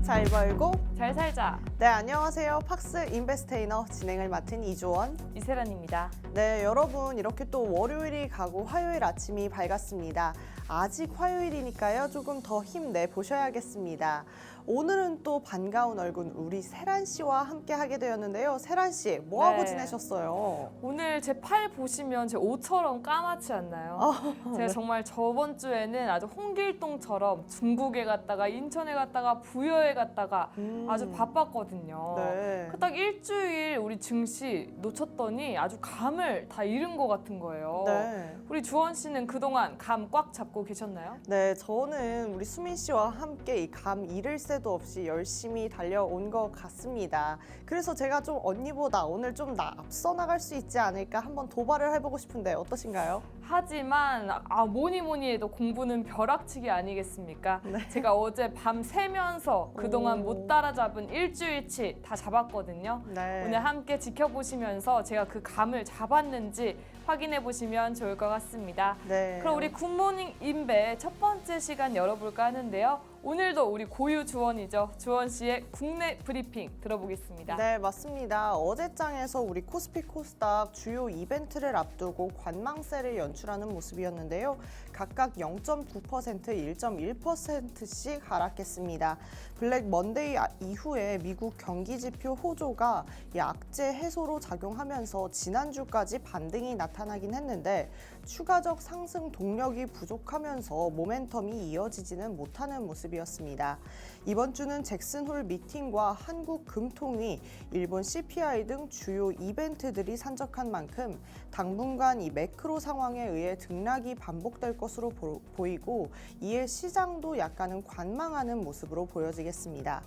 잘 벌고 잘 살자. 네, 안녕하세요. 팍스 인베스테이너 진행을 맡은 이주원. 이세란입니다. 네, 여러분 이렇게 또 월요일이 가고 화요일 아침이 밝았습니다. 아직 화요일이니까요. 조금 더 힘내 보셔야겠습니다. 오늘은 또 반가운 얼굴 우리 세란 씨와 함께 하게 되었는데요. 세란 씨, 뭐 하고 네. 지내셨어요? 오늘 제 팔 보시면 제 옷처럼 까맣지 않나요? 제가 정말 저번 주에는 아주 홍길동처럼 중국에 갔다가 인천에 갔다가 부여에 갔다가 아주 바빴거든요. 네. 그 딱 일주일 우리 증시 놓쳤더니 아주 감을 다 잃은 것 같은 거예요. 네. 우리 주원 씨는 그동안 감 꽉 잡고 계셨나요? 네, 저는 우리 수민 씨와 함께 이 감 잃을 새도 없이 열심히 달려온 것 같습니다. 그래서 제가 좀 언니보다 오늘 좀 앞서 나갈 수 있지 않을까 한번 도발을 해보고 싶은데 어떠신가요? 하지만 뭐니 해도 공부는 벼락치기 아니겠습니까? 네. 제가 어제 밤 새면서 그동안 오. 못 따라잡은 일주일치 다 잡았거든요. 네. 오늘 함께 지켜보시면서 제가 그 감을 잡았는지 확인해 보시면 좋을 것 같습니다. 네. 그럼 우리 굿모닝 인베 첫 번째 시간 열어볼까 하는데요. 오늘도 우리 고유 주원이죠. 주원 씨의 국내 브리핑 들어보겠습니다. 네, 맞습니다. 어제장에서 우리 코스피 코스닥 주요 이벤트를 앞두고 관망세를 연출하는 모습이었는데요. 각각 0.9%, 1.1%씩 하락했습니다. 블랙 먼데이 이후에 미국 경기지표 호조가 악재 해소로 작용하면서 지난주까지 반등이 나타나긴 했는데 추가적 상승 동력이 부족하면서 모멘텀이 이어지지는 못하는 모습이었습니다. 이번 주는 잭슨 홀 미팅과 한국 금통위, 일본 CPI 등 주요 이벤트들이 산적한 만큼 당분간 이 매크로 상황에 의해 등락이 반복될 것으로 보이고 이에 시장도 약간은 관망하는 모습으로 보여지겠습니다.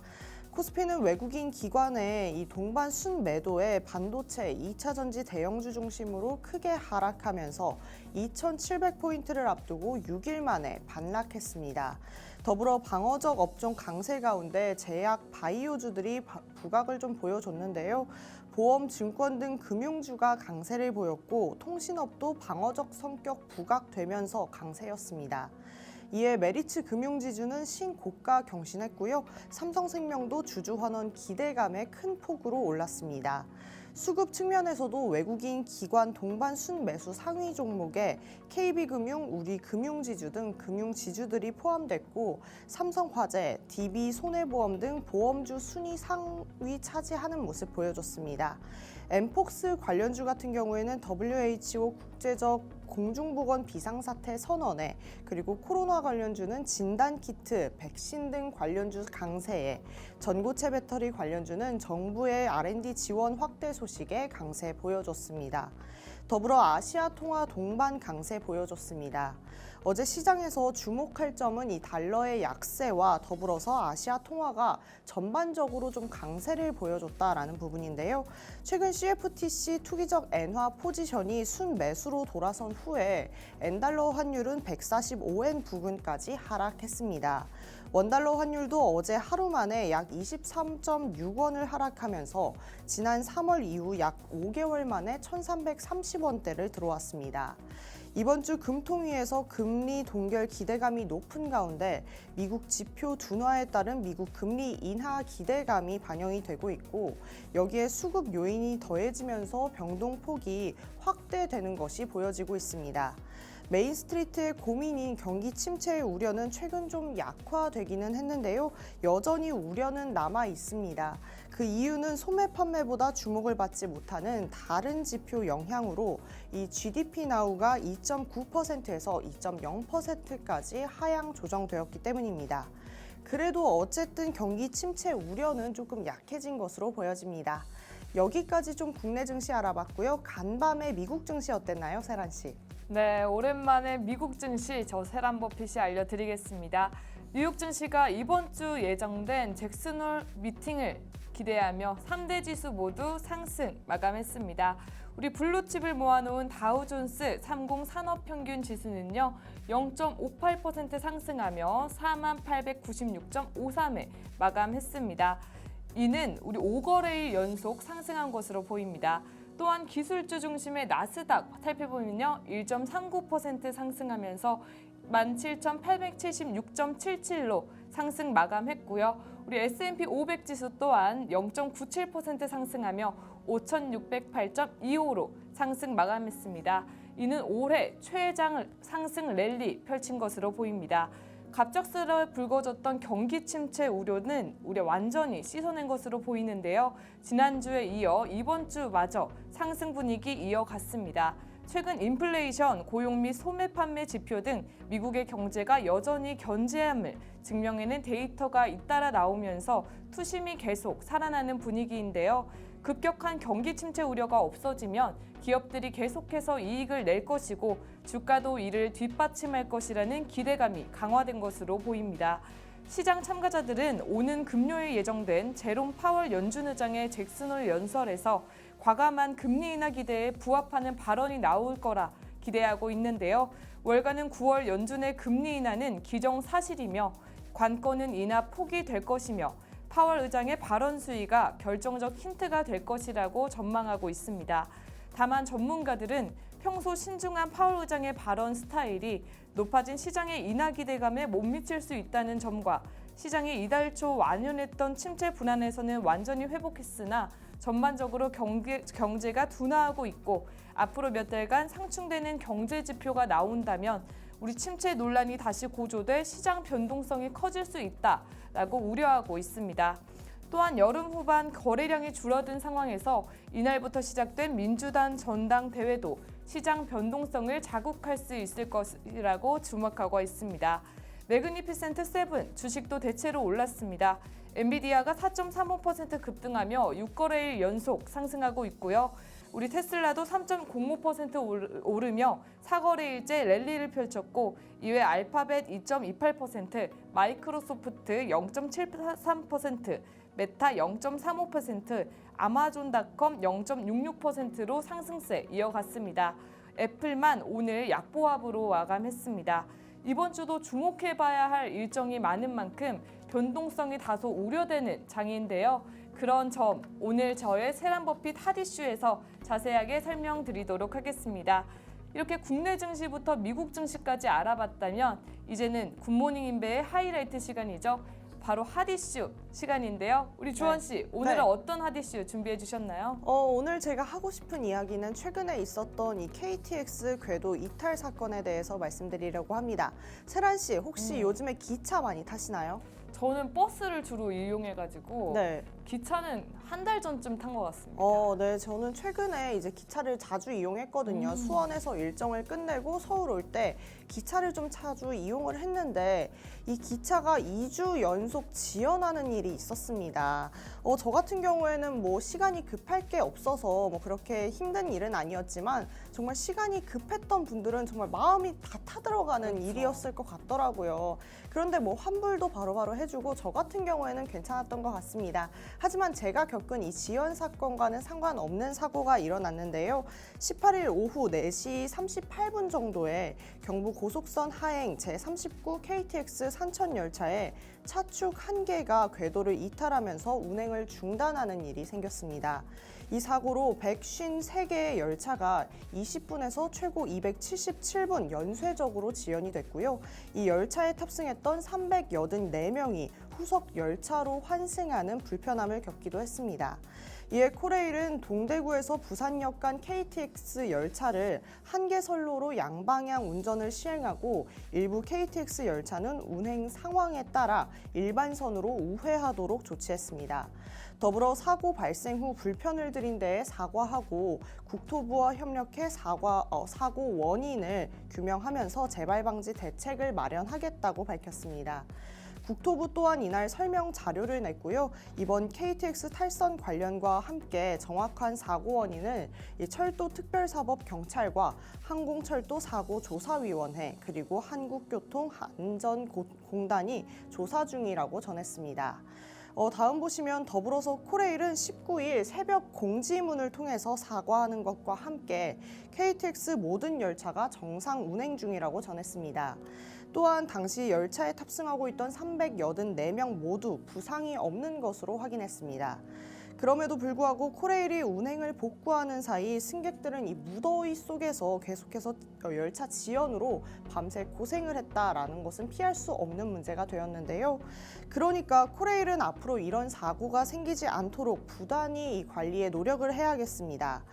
코스피는 외국인 기관의 이 동반 순매도에 반도체, 2차 전지 대형주 중심으로 크게 하락하면서 2,700포인트를 앞두고 6일 만에 반락했습니다. 더불어 방어적 업종 강세 가운데 제약, 바이오주들이 부각을 좀 보여줬는데요. 보험, 증권 등 금융주가 강세를 보였고 통신업도 방어적 성격 부각되면서 강세였습니다. 이에 메리츠 금융지주는 신고가 경신했고요. 삼성생명도 주주환원 기대감에 큰 폭으로 올랐습니다. 수급 측면에서도 외국인 기관 동반 순매수 상위 종목에 KB금융, 우리금융지주 등 금융지주들이 포함됐고 삼성화재, DB손해보험 등 보험주 순위 상위 차지하는 모습 보여줬습니다. 엠폭스 관련주 같은 경우에는 WHO 국제적 공중보건 비상사태 선언에 그리고 코로나 관련주는 진단키트, 백신 등 관련주 강세에 전고체 배터리 관련주는 정부의 R&D 지원 확대 소식에 강세 보여줬습니다. 더불어 아시아 통화 동반 강세 보여줬습니다. 어제 시장에서 주목할 점은 이 달러의 약세와 더불어서 아시아 통화가 전반적으로 좀 강세를 보여줬다라는 부분인데요. 최근 CFTC 투기적 엔화 포지션이 순매수로 돌아선 후에 엔달러 환율은 145엔 부근까지 하락했습니다. 원달러 환율도 어제 하루 만에 약 23.6원을 하락하면서 지난 3월 이후 약 5개월 만에 1,330원대를 들어왔습니다. 이번 주 금통위에서 금리 동결 기대감이 높은 가운데 미국 지표 둔화에 따른 미국 금리 인하 기대감이 반영이 되고 있고 여기에 수급 요인이 더해지면서 변동폭이 확대되는 것이 보여지고 있습니다. 메인스트리트의 고민인 경기 침체의 우려는 최근 좀 약화되기는 했는데요. 여전히 우려는 남아 있습니다. 그 이유는 소매 판매보다 주목을 받지 못하는 다른 지표 영향으로 이 GDP 나우가 2.9%에서 2.0%까지 하향 조정되었기 때문입니다. 그래도 어쨌든 경기 침체 우려는 조금 약해진 것으로 보여집니다. 여기까지 좀 국내 증시 알아봤고요. 간밤에 미국 증시 어땠나요, 세란 씨? 네, 오랜만에 미국 증시 저 세란 버핏이 알려드리겠습니다. 뉴욕 증시가 이번 주 예정된 잭슨홀 미팅을 기대하며 3대 지수 모두 상승 마감했습니다. 우리 블루칩을 모아놓은 다우존스 30 산업평균 지수는요 0.58% 상승하며 4896.53에 마감했습니다. 이는 우리 5거래일 연속 상승한 것으로 보입니다. 또한 기술주 중심의 나스닥 살펴보면요 1.39% 상승하면서 17,876.77로 상승 마감했고요. 우리 S&P 500 지수 또한 0.97% 상승하며 5,608.25로 상승 마감했습니다. 이는 올해 최장 상승 랠리 펼친 것으로 보입니다. 갑작스레 불거졌던 경기 침체 우려는 우리 완전히 씻어낸 것으로 보이는데요. 지난주에 이어 이번 주마저 상승 분위기 이어갔습니다. 최근 인플레이션, 고용 및 소매 판매 지표 등 미국의 경제가 여전히 견제함을 증명해낸 데이터가 잇따라 나오면서 투심이 계속 살아나는 분위기인데요. 급격한 경기 침체 우려가 없어지면 기업들이 계속해서 이익을 낼 것이고 주가도 이를 뒷받침할 것이라는 기대감이 강화된 것으로 보입니다. 시장 참가자들은 오는 금요일 예정된 제롬 파월 연준 의장의 잭슨홀 연설에서 과감한 금리 인하 기대에 부합하는 발언이 나올 거라 기대하고 있는데요. 월가는 9월 연준의 금리 인하는 기정사실이며 관건은 인하 폭이 될 것이며 파월 의장의 발언 수위가 결정적 힌트가 될 것이라고 전망하고 있습니다. 다만 전문가들은 평소 신중한 파월 의장의 발언 스타일이 높아진 시장의 인하 기대감에 못 미칠 수 있다는 점과 시장이 이달 초 완연했던 침체 불안에서는 완전히 회복했으나 전반적으로 경제가 둔화하고 있고 앞으로 몇 달간 상충되는 경제 지표가 나온다면 우리 침체 논란이 다시 고조돼 시장 변동성이 커질 수 있다라고 우려하고 있습니다. 또한 여름 후반 거래량이 줄어든 상황에서 이날부터 시작된 민주당 전당대회도 시장 변동성을 자극할 수 있을 것이라고 주목하고 있습니다. 매그니피센트 7 주식도 대체로 올랐습니다. 엔비디아가 4.35% 급등하며 6거래일 연속 상승하고 있고요. 우리 테슬라도 3.05% 오르며 4거래일째 랠리를 펼쳤고 이외 알파벳 2.28%, 마이크로소프트 0.73%, 메타 0.35%, 아마존닷컴 0.66%로 상승세 이어갔습니다. 애플만 오늘 약보합으로 마감했습니다. 이번 주도 주목해봐야 할 일정이 많은 만큼 변동성이 다소 우려되는 장인데요. 그런 점 오늘 저의 세란버핏 핫이슈에서 자세하게 설명드리도록 하겠습니다. 이렇게 국내 증시부터 미국 증시까지 알아봤다면 이제는 굿모닝 인베의 하이라이트 시간이죠. 바로 핫이슈 시간인데요. 우리 주원 씨, 오늘은 어떤 핫이슈 준비해 주셨나요? 오늘 제가 하고 싶은 이야기는 최근에 있었던 이 KTX 궤도 이탈 사건에 대해서 말씀드리려고 합니다. 세란 씨, 혹시 요즘에 기차 많이 타시나요? 저는 버스를 주로 이용해가지고 네. 기차는 한 달 전쯤 탄 것 같습니다. 네, 저는 최근에 이제 기차를 자주 이용했거든요. 수원에서 일정을 끝내고 서울 올 때 기차를 좀 자주 이용을 했는데 이 기차가 2주 연속 지연하는 일이 있었습니다. 저 같은 경우에는 뭐 시간이 급할 게 없어서 뭐 그렇게 힘든 일은 아니었지만 정말 시간이 급했던 분들은 정말 마음이 다 타들어가는 일이었을 것 같더라고요. 그런데 뭐 환불도 바로바로 해주고 저 같은 경우에는 괜찮았던 것 같습니다. 하지만 제가 겪은 이 지연 사건과는 상관없는 사고가 일어났는데요. 18일 오후 4시 38분 정도에 경부 고속선 하행 제39 KTX 산천 열차에 차축 한 개가 궤도를 이탈하면서 운행을 중단하는 일이 생겼습니다. 이 사고로 153개의 열차가 20분에서 최고 277분 연쇄적으로 지연이 됐고요. 이 열차에 탑승했던 384명이 후속 열차로 환승하는 불편함을 겪기도 했습니다. 이에 코레일은 동대구에서 부산역 간 KTX 열차를 한 개 선로로 양방향 운전을 시행하고 일부 KTX 열차는 운행 상황에 따라 일반선으로 우회하도록 조치했습니다. 더불어 사고 발생 후 불편을 드린 데에 사과하고 국토부와 협력해 사고 원인을 규명하면서 재발 방지 대책을 마련하겠다고 밝혔습니다. 국토부 또한 이날 설명 자료를 냈고요. 이번 KTX 탈선 관련과 함께 정확한 사고 원인을 철도특별사법경찰과 항공철도사고조사위원회 그리고 한국교통안전공단이 조사 중이라고 전했습니다. 다음 보시면 더불어서 코레일은 19일 새벽 공지문을 통해서 사과하는 것과 함께 KTX 모든 열차가 정상 운행 중이라고 전했습니다. 또한 당시 열차에 탑승하고 있던 384명 모두 부상이 없는 것으로 확인했습니다. 그럼에도 불구하고 코레일이 운행을 복구하는 사이 승객들은 이 무더위 속에서 계속해서 열차 지연으로 밤새 고생을 했다라는 것은 피할 수 없는 문제가 되었는데요. 그러니까 코레일은 앞으로 이런 사고가 생기지 않도록 부단히 이 관리에 노력을 해야겠습니다.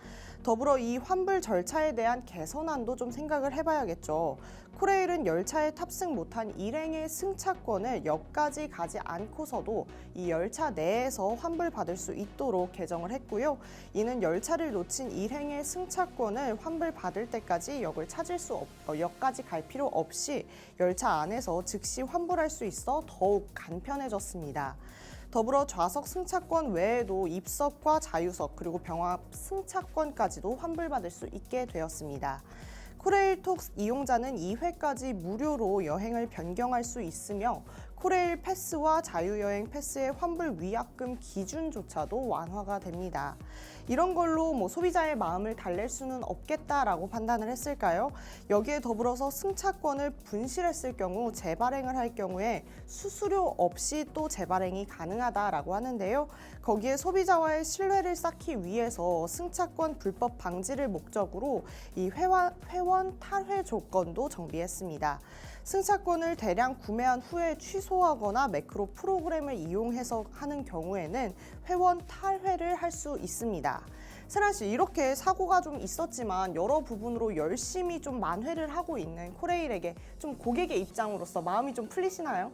더불어 이 환불 절차에 대한 개선안도 좀 생각을 해봐야겠죠. 코레일은 열차에 탑승 못한 일행의 승차권을 역까지 가지 않고서도 이 열차 내에서 환불받을 수 있도록 개정을 했고요. 이는 열차를 놓친 일행의 승차권을 환불받을 때까지 역까지 갈 필요 없이 열차 안에서 즉시 환불할 수 있어 더욱 간편해졌습니다. 더불어 좌석 승차권 외에도 입석과 자유석 그리고 병합 승차권까지도 환불받을 수 있게 되었습니다. 코레일톡 이용자는 2회까지 무료로 여행을 변경할 수 있으며 코레일 패스와 자유여행 패스의 환불 위약금 기준조차도 완화가 됩니다. 이런 걸로 소비자의 마음을 달랠 수는 없겠다라고 판단을 했을까요? 여기에 더불어서 승차권을 분실했을 경우 재발행을 할 경우에 수수료 없이 또 재발행이 가능하다라고 하는데요. 거기에 소비자와의 신뢰를 쌓기 위해서 승차권 불법 방지를 목적으로 이 회원 탈회 조건도 정비했습니다. 승차권을 대량 구매한 후에 취소하거나 매크로 프로그램을 이용해서 하는 경우에는 회원 탈회를 할 수 있습니다. 세란 씨, 이렇게 사고가 좀 있었지만 여러 부분으로 열심히 좀 만회를 하고 있는 코레일에게 좀 고객의 입장으로서 마음이 좀 풀리시나요?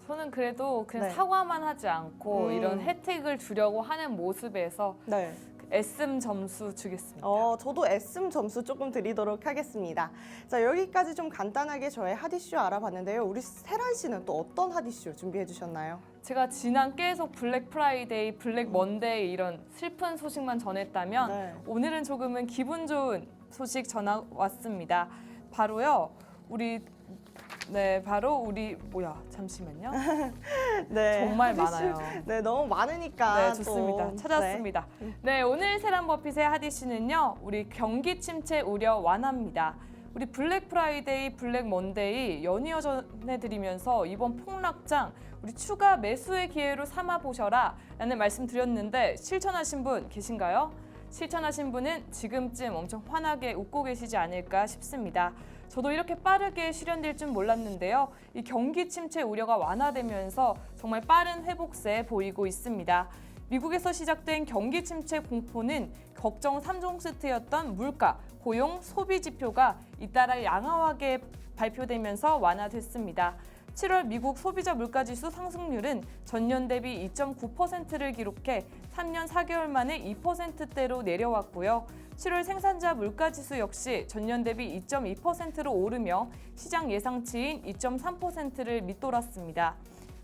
저는 그래도 그냥 네. 사과만 하지 않고 이런 혜택을 주려고 하는 모습에서 네. SM 점수 주겠습니다. 저도 SM 점수 조금 드리도록 하겠습니다. 자, 여기까지 좀 간단하게 저의 핫이슈 알아봤는데요. 우리 세란 씨는 또 어떤 핫이슈 준비해 주셨나요? 제가 지난 계속 블랙 프라이데이, 블랙 먼데이 이런 슬픈 소식만 전했다면 네. 오늘은 조금은 기분 좋은 소식 전화 왔습니다. 바로 우리 잠시만요. 네. 정말 핫이슈. 많아요. 네, 너무 많으니까 네, 좋습니다. 또. 찾았습니다. 네, 오늘 세란버핏의 핫이슈는요. 우리 경기 침체 우려 완화입니다. 우리 블랙 프라이데이, 블랙 먼데이 연이어 전해드리면서 이번 폭락장 우리 추가 매수의 기회로 삼아 보셔라 라는 말씀 드렸는데 실천하신 분 계신가요? 실천하신 분은 지금쯤 엄청 환하게 웃고 계시지 않을까 싶습니다. 저도 이렇게 빠르게 실현될 줄 몰랐는데요. 이 경기 침체 우려가 완화되면서 정말 빠른 회복세 보이고 있습니다. 미국에서 시작된 경기 침체 공포는 걱정 3종 세트였던 물가, 고용, 소비 지표가 잇따라 양호하게 발표되면서 완화됐습니다. 7월 미국 소비자 물가지수 상승률은 전년 대비 2.9%를 기록해 3년 4개월 만에 2%대로 내려왔고요. 7월 생산자 물가지수 역시 전년 대비 2.2%로 오르며 시장 예상치인 2.3%를 밑돌았습니다.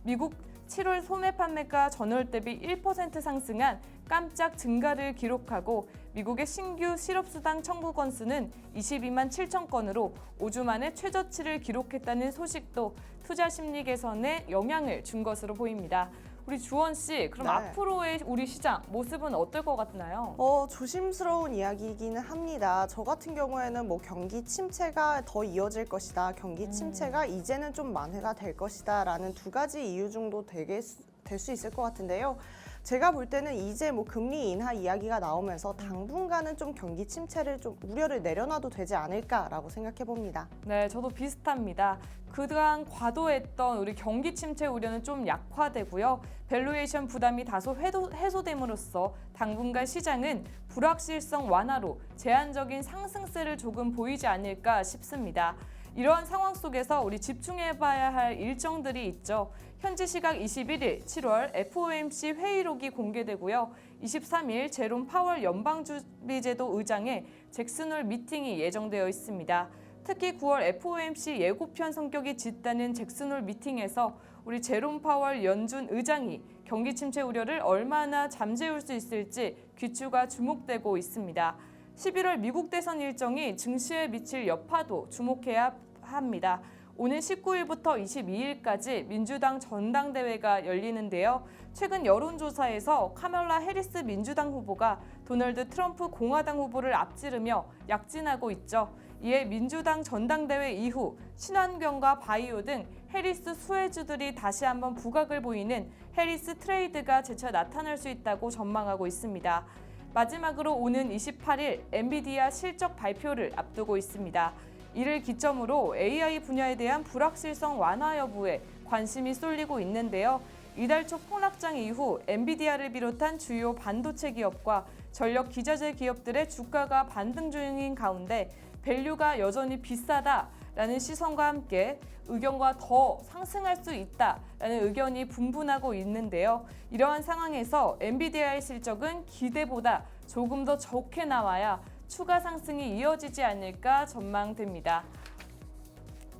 미국 7월 소매 판매가 전월 대비 1% 상승한 깜짝 증가를 기록하고 미국의 신규 실업수당 청구 건수는 22만 7천 건으로 5주 만에 최저치를 기록했다는 소식도 투자 심리 개선에 영향을 준 것으로 보입니다. 우리 주원 씨, 그럼 네. 앞으로의 우리 시장 모습은 어떨 것 같나요? 조심스러운 이야기이기는 합니다. 저 같은 경우에는 경기 침체가 더 이어질 것이다. 경기 침체가 이제는 좀 만회가 될 것이다. 라는 두 가지 이유 정도 될 수 있을 것 같은데요. 제가 볼 때는 이제 금리 인하 이야기가 나오면서 당분간은 좀 경기 침체를 좀 우려를 내려놔도 되지 않을까라고 생각해 봅니다. 네, 저도 비슷합니다. 그동안 과도했던 우리 경기 침체 우려는 좀 약화되고요. 밸류에이션 부담이 다소 해소됨으로써 당분간 시장은 불확실성 완화로 제한적인 상승세를 조금 보이지 않을까 싶습니다. 이러한 상황 속에서 우리 집중해봐야 할 일정들이 있죠. 현지 시각 21일 7월 FOMC 회의록이 공개되고요. 23일 제롬 파월 연방준비제도 의장의 잭슨홀 미팅이 예정되어 있습니다. 특히 9월 FOMC 예고편 성격이 짙다는 잭슨홀 미팅에서 우리 제롬 파월 연준 의장이 경기 침체 우려를 얼마나 잠재울 수 있을지 귀추가 주목되고 있습니다. 11월 미국 대선 일정이 증시에 미칠 여파도 주목해야 합니다. 오는 19일부터 22일까지 민주당 전당대회가 열리는데요. 최근 여론조사에서 카멀라 해리스 민주당 후보가 도널드 트럼프 공화당 후보를 앞지르며 약진하고 있죠. 이에 민주당 전당대회 이후 친환경과 바이오 등 해리스 수혜주들이 다시 한번 부각을 보이는 해리스 트레이드가 재차 나타날 수 있다고 전망하고 있습니다. 마지막으로 오는 28일 엔비디아 실적 발표를 앞두고 있습니다. 이를 기점으로 AI 분야에 대한 불확실성 완화 여부에 관심이 쏠리고 있는데요. 이달 초 폭락장 이후 엔비디아를 비롯한 주요 반도체 기업과 전력 기자재 기업들의 주가가 반등 중인 가운데 밸류가 여전히 비싸다라는 시선과 함께 의견과 더 상승할 수 있다라는 의견이 분분하고 있는데요. 이러한 상황에서 엔비디아의 실적은 기대보다 조금 더 좋게 나와야 추가 상승이 이어지지 않을까 전망됩니다.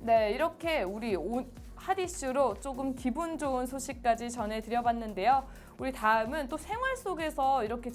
네, 이렇게 우리 핫 이슈로 조금 기분 좋은 소식까지 전해드려봤는데요. 우리 다음은 또 생활 속에서 이렇게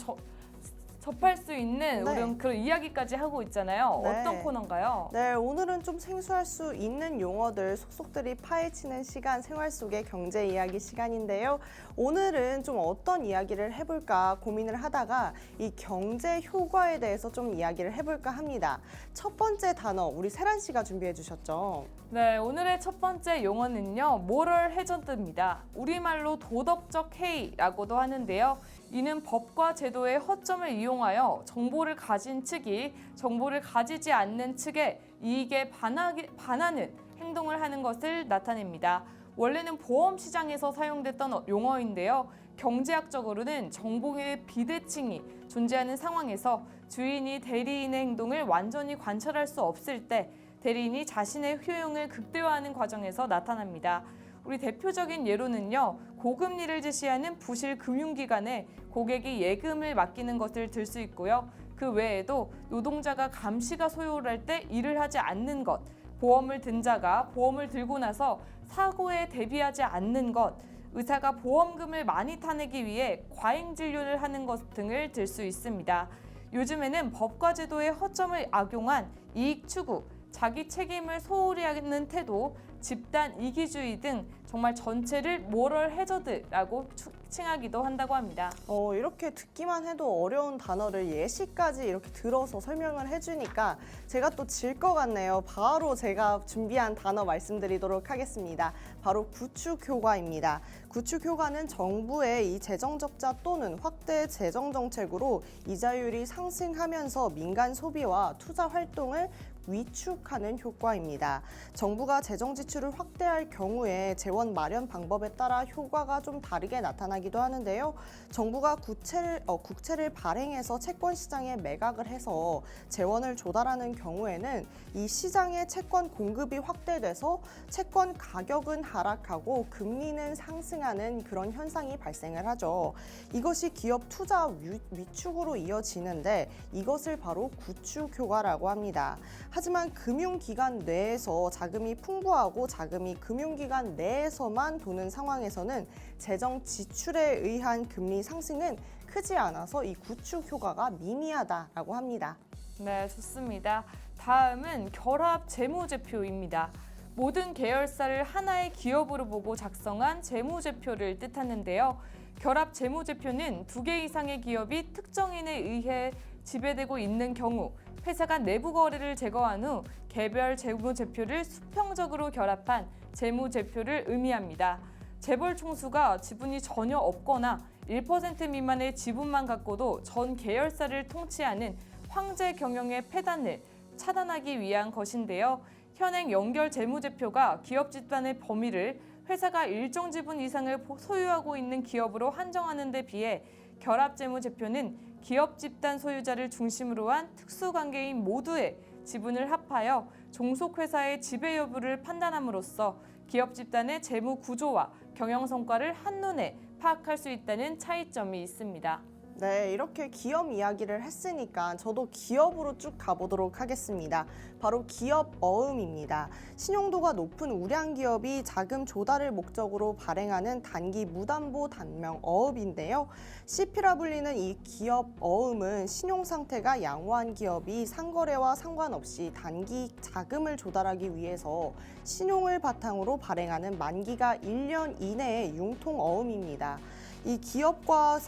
접할 수 있는 네. 우리 그런 이야기까지 하고 있잖아요. 네. 어떤 코너인가요? 네, 오늘은 좀 생소할 수 있는 용어들 속속들이 파헤치는 시간, 생활 속의 경제 이야기 시간인데요. 오늘은 좀 어떤 이야기를 해볼까 고민을 하다가 이 경제 효과에 대해서 좀 이야기를 해볼까 합니다. 첫 번째 단어, 우리 세란 씨가 준비해 주셨죠? 네, 오늘의 첫 번째 용어는요, 모럴 해저드입니다. 우리말로 도덕적 해이라고도 하는데요. 이는 법과 제도의 허점을 이용하여 정보를 가진 측이 정보를 가지지 않는 측의 이익에 반하는 행동을 하는 것을 나타냅니다. 원래는 보험 시장에서 사용됐던 용어인데요. 경제학적으로는 정보의 비대칭이 존재하는 상황에서 주인이 대리인의 행동을 완전히 관찰할 수 없을 때 대리인이 자신의 효용을 극대화하는 과정에서 나타납니다. 우리 대표적인 예로는요, 고금리를 제시하는 부실 금융기관에 고객이 예금을 맡기는 것을 들 수 있고요. 그 외에도 노동자가 감시가 소요할 때 일을 하지 않는 것, 보험을 든 자가 보험을 들고 나서 사고에 대비하지 않는 것, 의사가 보험금을 많이 타내기 위해 과잉 진료를 하는 것 등을 들 수 있습니다. 요즘에는 법과 제도의 허점을 악용한 이익 추구, 자기 책임을 소홀히 하는 태도, 집단 이기주의 등 정말 전체를 모럴 해저드라고 칭하기도 한다고 합니다. 이렇게 듣기만 해도 어려운 단어를 예시까지 이렇게 들어서 설명을 해주니까 제가 또 질 것 같네요. 바로 제가 준비한 단어 말씀드리도록 하겠습니다. 바로 구축효과입니다. 구축효과는 정부의 이 재정적자 또는 확대 재정정책으로 이자율이 상승하면서 민간 소비와 투자 활동을 위축하는 효과입니다. 정부가 재정 지출을 확대할 경우에 재원 마련 방법에 따라 효과가 좀 다르게 나타나기도 하는데요. 정부가 국채를 발행해서 채권 시장에 매각을 해서 재원을 조달하는 경우에는 이 시장의 채권 공급이 확대돼서 채권 가격은 하락하고 금리는 상승하는 그런 현상이 발생을 하죠. 이것이 기업 투자 위축으로 이어지는데 이것을 바로 구축 효과라고 합니다. 하지만 금융기관 내에서 자금이 풍부하고 자금이 금융기관 내에서만 도는 상황에서는 재정 지출에 의한 금리 상승은 크지 않아서 이 구축 효과가 미미하다라고 합니다. 네, 좋습니다. 다음은 결합 재무제표입니다. 모든 계열사를 하나의 기업으로 보고 작성한 재무제표를 뜻하는데요. 결합 재무제표는 2개 이상의 기업이 특정인에 의해 지배되고 있는 경우 회사가 내부 거래를 제거한 후 개별 재무제표를 수평적으로 결합한 재무제표를 의미합니다. 재벌 총수가 지분이 전혀 없거나 1% 미만의 지분만 갖고도 전 계열사를 통치하는 황제 경영의 폐단을 차단하기 위한 것인데요. 현행 연결 재무제표가 기업 집단의 범위를 회사가 일정 지분 이상을 소유하고 있는 기업으로 한정하는 데 비해 결합 재무제표는 기업 집단 소유자를 중심으로 한 특수관계인 모두의 지분을 합하여 종속회사의 지배 여부를 판단함으로써 기업 집단의 재무 구조와 경영 성과를 한눈에 파악할 수 있다는 차이점이 있습니다. 네, 이렇게 기업 이야기를 했으니까 저도 기업으로 쭉 가보도록 하겠습니다. 바로 기업 어음입니다. 신용도가 높은 우량 기업이 자금 조달을 목적으로 발행하는 단기 무담보 단명 어음인데요. CP라 불리는 이 기업 어음은 신용 상태가 양호한 기업이 상거래와 상관없이 단기 자금을 조달하기 위해서 신용을 바탕으로 발행하는 만기가 1년 이내의 융통 어음입니다. 이 기업과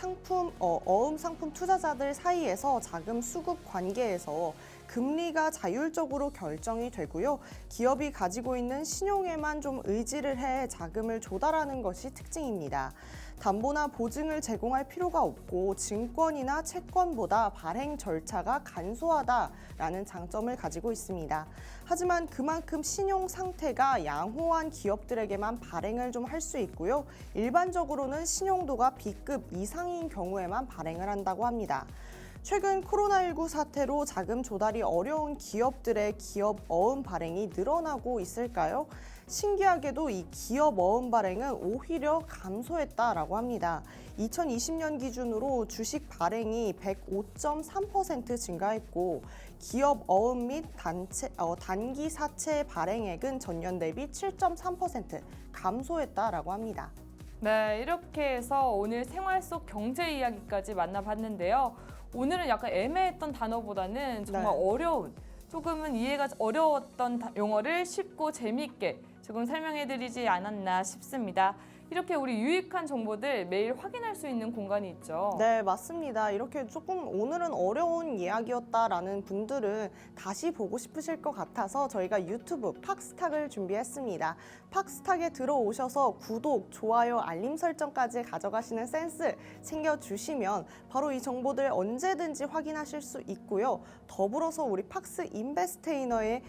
어음 상품 투자자들 사이에서 자금 수급 관계에서 금리가 자율적으로 결정이 되고요. 기업이 가지고 있는 신용에만 좀 의지를 해 자금을 조달하는 것이 특징입니다. 담보나 보증을 제공할 필요가 없고 증권이나 채권보다 발행 절차가 간소하다라는 장점을 가지고 있습니다. 하지만 그만큼 신용 상태가 양호한 기업들에게만 발행을 좀 할 수 있고요. 일반적으로는 신용도가 B급 이상인 경우에만 발행을 한다고 합니다. 최근 코로나19 사태로 자금 조달이 어려운 기업들의 기업 어음 발행이 늘어나고 있을까요? 신기하게도 이 기업 어음 발행은 오히려 감소했다라고 합니다. 2020년 기준으로 주식 발행이 105.3% 증가했고 기업 어음 및 단기 사채 발행액은 전년 대비 7.3% 감소했다라고 합니다. 네, 이렇게 해서 오늘 생활 속 경제 이야기까지 만나봤는데요. 오늘은 약간 애매했던 단어보다는 정말 네. 어려운, 조금은 이해가 어려웠던 용어를 쉽고 재미있게 조금 설명해드리지 않았나 싶습니다. 이렇게 우리 유익한 정보들 매일 확인할 수 있는 공간이 있죠. 네, 맞습니다. 이렇게 조금 오늘은 어려운 이야기였다라는 분들은 다시 보고 싶으실 것 같아서 저희가 유튜브 팍스탁을 준비했습니다. 팍스탁에 들어오셔서 구독, 좋아요, 알림 설정까지 가져가시는 센스 챙겨주시면 바로 이 정보들 언제든지 확인하실 수 있고요. 더불어서 우리 팍스 인베스테이너의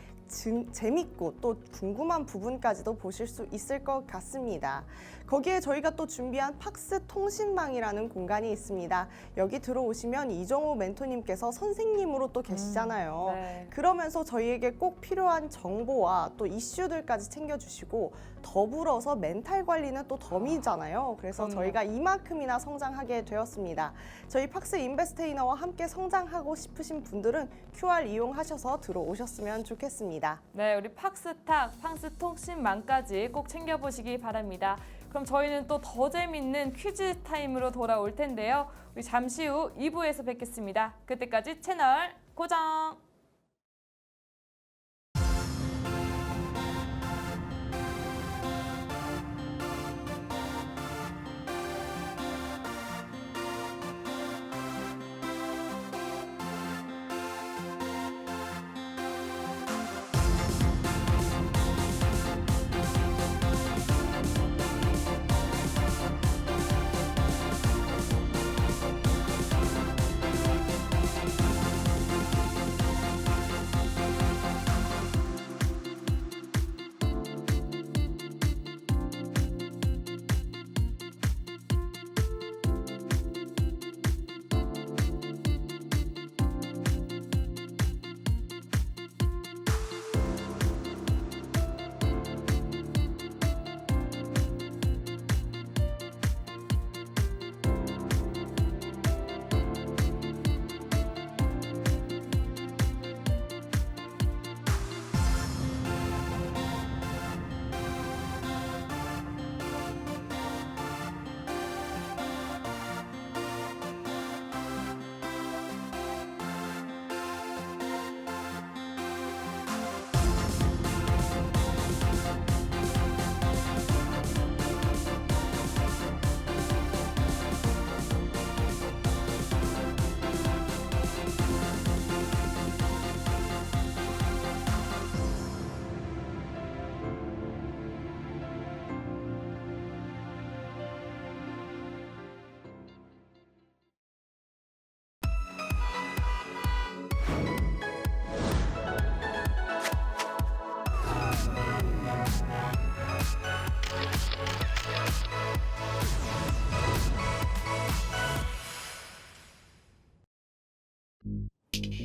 재밌고 또 궁금한 부분까지도 보실 수 있을 것 같습니다. 거기에 저희가 또 준비한 팍스 통신망이라는 공간이 있습니다. 여기 들어오시면 이정호 멘토님께서 선생님으로 또 계시잖아요. 네. 그러면서 저희에게 꼭 필요한 정보와 또 이슈들까지 챙겨주시고 더불어서 멘탈 관리는 또 덤이잖아요. 그래서 그럼요. 저희가 이만큼이나 성장하게 되었습니다. 저희 팍스 인베스테이너와 함께 성장하고 싶으신 분들은 QR 이용하셔서 들어오셨으면 좋겠습니다. 네, 우리 팍스탁, 팍스 통신망까지 꼭 챙겨보시기 바랍니다. 그럼 저희는 또 더 재밌는 퀴즈 타임으로 돌아올 텐데요. 우리 잠시 후 2부에서 뵙겠습니다. 그때까지 채널 고정!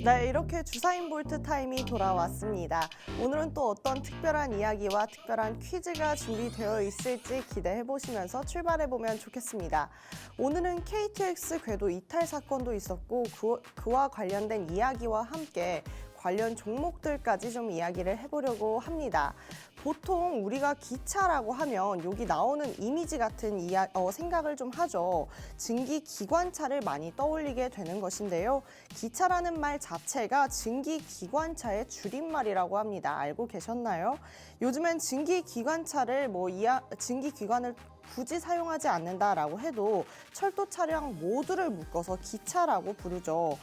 네, 이렇게 주사인 볼트 타임이 돌아왔습니다. 오늘은 또 어떤 특별한 이야기와 특별한 퀴즈가 준비되어 있을지 기대해 보시면서 출발해 보면 좋겠습니다. 오늘은 KTX 궤도 이탈 사건도 있었고 그와 관련된 이야기와 함께 관련 종목들까지 좀 이야기를 해보려고 합니다. 보통 우리가 기차라고 하면 여기 나오는 이미지 같은 생각을 좀 하죠. 증기기관차를 많이 떠올리게 되는 것인데요. 기차라는 말 자체가 증기기관차의 줄임말이라고 합니다. 알고 계셨나요? 요즘엔 증기기관차를 증기기관을 굳이 사용하지 않는다라고 해도 철도 차량 모두를 묶어서 기차라고 부르죠.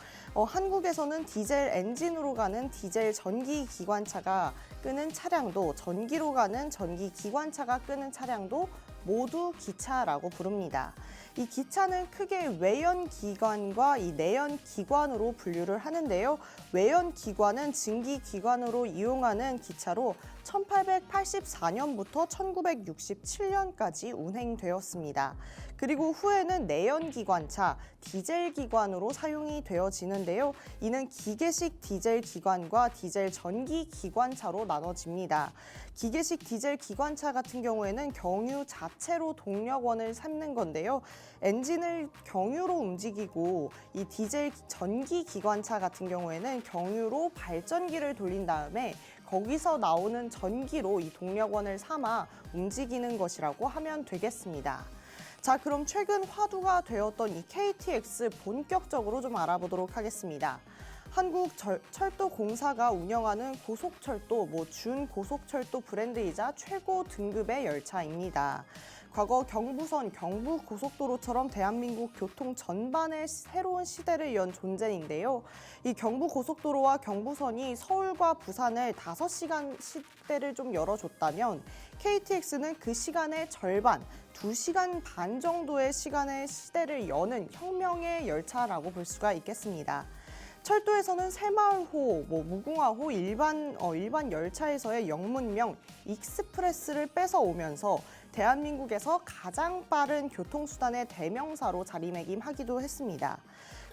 한국에서는 디젤 엔진으로 가는 디젤 전기 기관차가 끄는 차량도 전기로 가는 전기 기관차가 끄는 차량도 모두 기차라고 부릅니다. 이 기차는 크게 외연기관과 이 내연기관으로 분류를 하는데요. 외연기관은 증기기관으로 이용하는 기차로 1884년부터 1967년까지 운행되었습니다. 그리고 후에는 내연기관차, 디젤기관으로 사용이 되어지는데요. 이는 기계식 디젤기관과 디젤 전기기관차로 나눠집니다. 기계식 디젤기관차 같은 경우에는 경유 자체로 동력원을 삼는 건데요. 엔진을 경유로 움직이고 이 디젤 전기기관차 같은 경우에는 경유로 발전기를 돌린 다음에 거기서 나오는 전기로 이 동력원을 삼아 움직이는 것이라고 하면 되겠습니다. 자, 그럼 최근 화두가 되었던 이 KTX 본격적으로 좀 알아보도록 하겠습니다. 한국철도공사가 운영하는 고속철도, 준고속철도 브랜드이자 최고 등급의 열차입니다. 과거 경부선, 경부고속도로처럼 대한민국 교통 전반의 새로운 시대를 연 존재인데요. 이 경부고속도로와 경부선이 서울과 부산을 5시간 시대를 좀 열어줬다면 KTX는 그 시간의 절반, 2시간 반 정도의 시대를 여는 혁명의 열차라고 볼 수가 있겠습니다. 철도에서는 새마을호, 무궁화호 일반 열차에서의 영문명 익스프레스를 뺏어오면서 대한민국에서 가장 빠른 교통수단의 대명사로 자리매김하기도 했습니다.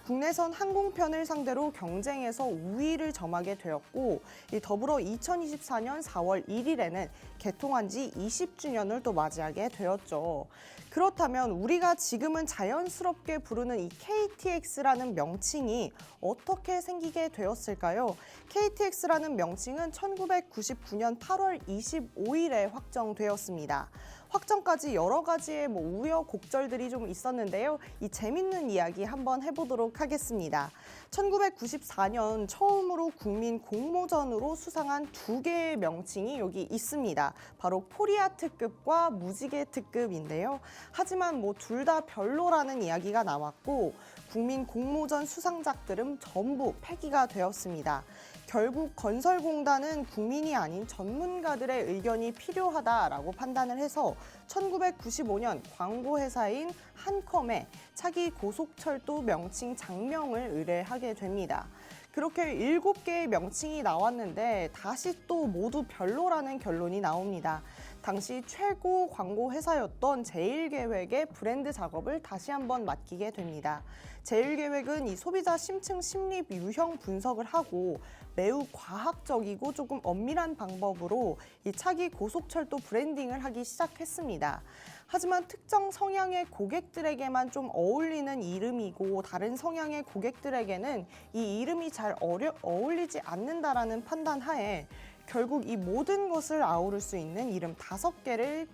국내선 항공편을 상대로 경쟁에서 우위를 점하게 되었고, 더불어 2024년 4월 1일에는 개통한 지 20주년을 또 맞이하게 되었죠. 그렇다면 우리가 지금은 자연스럽게 부르는 이 KTX라는 명칭이 어떻게 생기게 되었을까요? KTX라는 명칭은 1999년 8월 25일에 확정되었습니다. 확정까지 여러 가지의 우여곡절들이 좀 있었는데요. 이 재밌는 이야기 한번 해보도록 하겠습니다. 1994년 처음으로 국민 공모전으로 수상한 2개의 명칭이 여기 있습니다. 바로 코리아 특급과 무지개 특급인데요. 하지만 둘 다 별로라는 이야기가 나왔고 국민 공모전 수상작들은 전부 폐기가 되었습니다. 결국 건설공단은 국민이 아닌 전문가들의 의견이 필요하다라고 판단을 해서 1995년 광고회사인 한컴에 차기 고속철도 명칭 장명을 의뢰하게 됩니다. 그렇게 7개의 명칭이 나왔는데 다시 또 모두 별로라는 결론이 나옵니다. 당시 최고 광고 회사였던 제일계획의 브랜드 작업을 다시 한번 맡기게 됩니다. 제일계획은 이 소비자 심층 심리 유형 분석을 하고 매우 과학적이고 조금 엄밀한 방법으로 이 차기 고속철도 브랜딩을 하기 시작했습니다. 하지만 특정 성향의 고객들에게만 좀 어울리는 이름이고 다른 성향의 고객들에게는 이 이름이 잘 어울리지 않는다라는 판단 하에 결국 이 모든 것을 아우를 수 있는 이름 5개를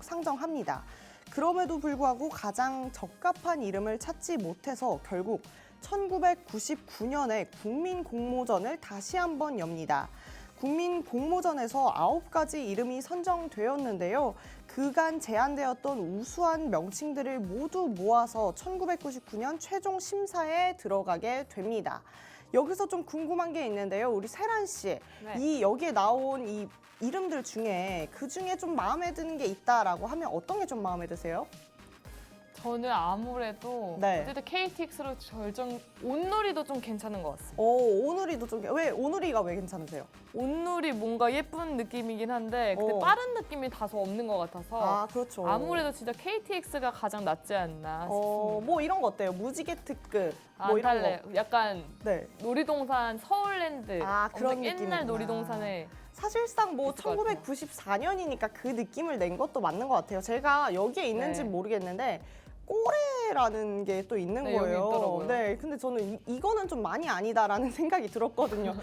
상정합니다. 그럼에도 불구하고 가장 적합한 이름을 찾지 못해서 결국 1999년에 국민공모전을 다시 한번 엽니다. 국민공모전에서 9가지 이름이 선정되었는데요. 그간 제안되었던 우수한 명칭들을 모두 모아서 1999년 최종 심사에 들어가게 됩니다. 여기서 좀 궁금한 게 있는데요. 우리 세란 씨, 네. 여기에 나온 이 이름들 중에 그 중에 좀 마음에 드는 게 있다라고 하면 어떤 게 좀 마음에 드세요? 저는 아무래도 네. 어쨌든 KTX로 온누리도 좀 괜찮은 것 같습니다. 오누리도 오누리가 왜 괜찮으세요? 온누리 뭔가 예쁜 느낌이긴 한데 근데 빠른 느낌이 다소 없는 것 같아서 그렇죠. 아무래도 진짜 KTX가 가장 낫지 않나 싶습니다. 이런 거 어때요? 무지개 특급, 안 이런 탈래요. 약간 네. 놀이동산 서울랜드 그런 엄청 옛날 느낌이구나. 놀이동산에 사실상 있을 것 같아요. 1994년이니까 그 느낌을 낸 것도 맞는 것 같아요. 제가 여기에 있는지 네. 모르겠는데 꼬레라는 게 또 있는 네, 여기 거예요. 있더라고요. 네, 근데 저는 이거는 좀 많이 아니다라는 생각이 들었거든요.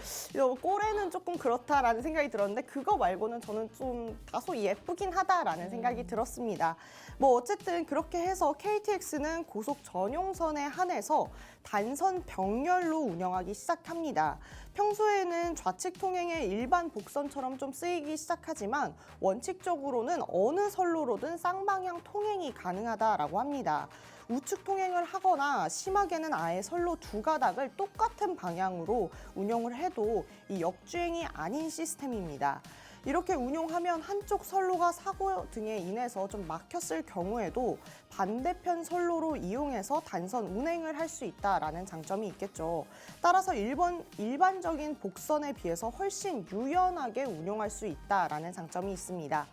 꼬레는 조금 그렇다라는 생각이 들었는데 그거 말고는 저는 좀 다소 예쁘긴 하다라는 생각이 들었습니다. 어쨌든 그렇게 해서 KTX는 고속 전용선에 한해서 단선 병렬로 운영하기 시작합니다. 평소에는 좌측 통행의 일반 복선처럼 좀 쓰이기 시작하지만 원칙적으로는 어느 선로로든 쌍방향 통행이 가능하다라고 합니다. 우측 통행을 하거나 심하게는 아예 선로 두 가닥을 똑같은 방향으로 운영을 해도 이 역주행이 아닌 시스템입니다. 이렇게 운용하면 한쪽 선로가 사고 등에 인해서 좀 막혔을 경우에도 반대편 선로로 이용해서 단선 운행을 할 수 있다라는 장점이 있겠죠. 따라서 일반적인 복선에 비해서 훨씬 유연하게 운용할 수 있다라는 장점이 있습니다.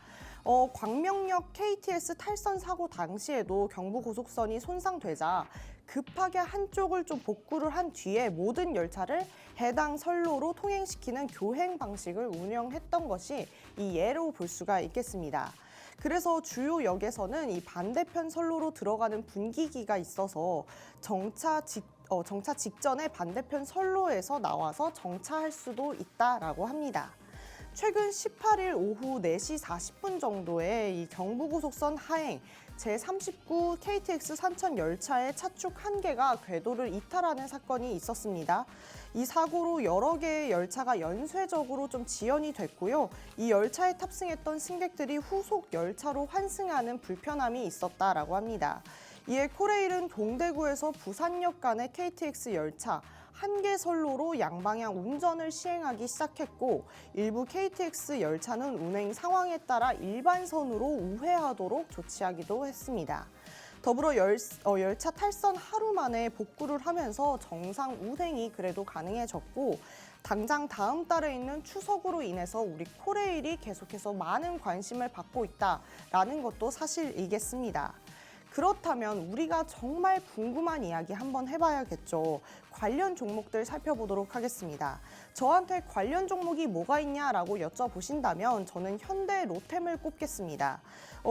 광명역 KTX 탈선 사고 당시에도 경부고속선이 손상되자 급하게 한쪽을 좀 복구를 한 뒤에 모든 열차를 해당 선로로 통행시키는 교행 방식을 운영했던 것이 이 예로 볼 수가 있겠습니다. 그래서 주요 역에서는 이 반대편 선로로 들어가는 분기기가 있어서 정차 직전에 반대편 선로에서 나와서 정차할 수도 있다라고 합니다. 최근 18일 오후 4시 40분 정도에 이 경부고속선 하행 제39 KTX 산천 열차의 차축 1개가 궤도를 이탈하는 사건이 있었습니다. 이 사고로 여러 개의 열차가 연쇄적으로 좀 지연이 됐고요. 이 열차에 탑승했던 승객들이 후속 열차로 환승하는 불편함이 있었다라고 합니다. 이에 코레일은 동대구에서 부산역 간의 KTX 열차 1개 선로로 양방향 운전을 시행하기 시작했고 일부 KTX 열차는 운행 상황에 따라 일반선으로 우회하도록 조치하기도 했습니다. 더불어 열차 탈선 하루 만에 복구를 하면서 정상 운행이 그래도 가능해졌고 당장 다음 달에 있는 추석으로 인해서 우리 코레일이 계속해서 많은 관심을 받고 있다라는 것도 사실이겠습니다. 그렇다면 우리가 정말 궁금한 이야기 한번 해봐야겠죠. 관련 종목들 살펴보도록 하겠습니다. 저한테 관련 종목이 뭐가 있냐라고 여쭤보신다면 저는 현대 로템을 꼽겠습니다.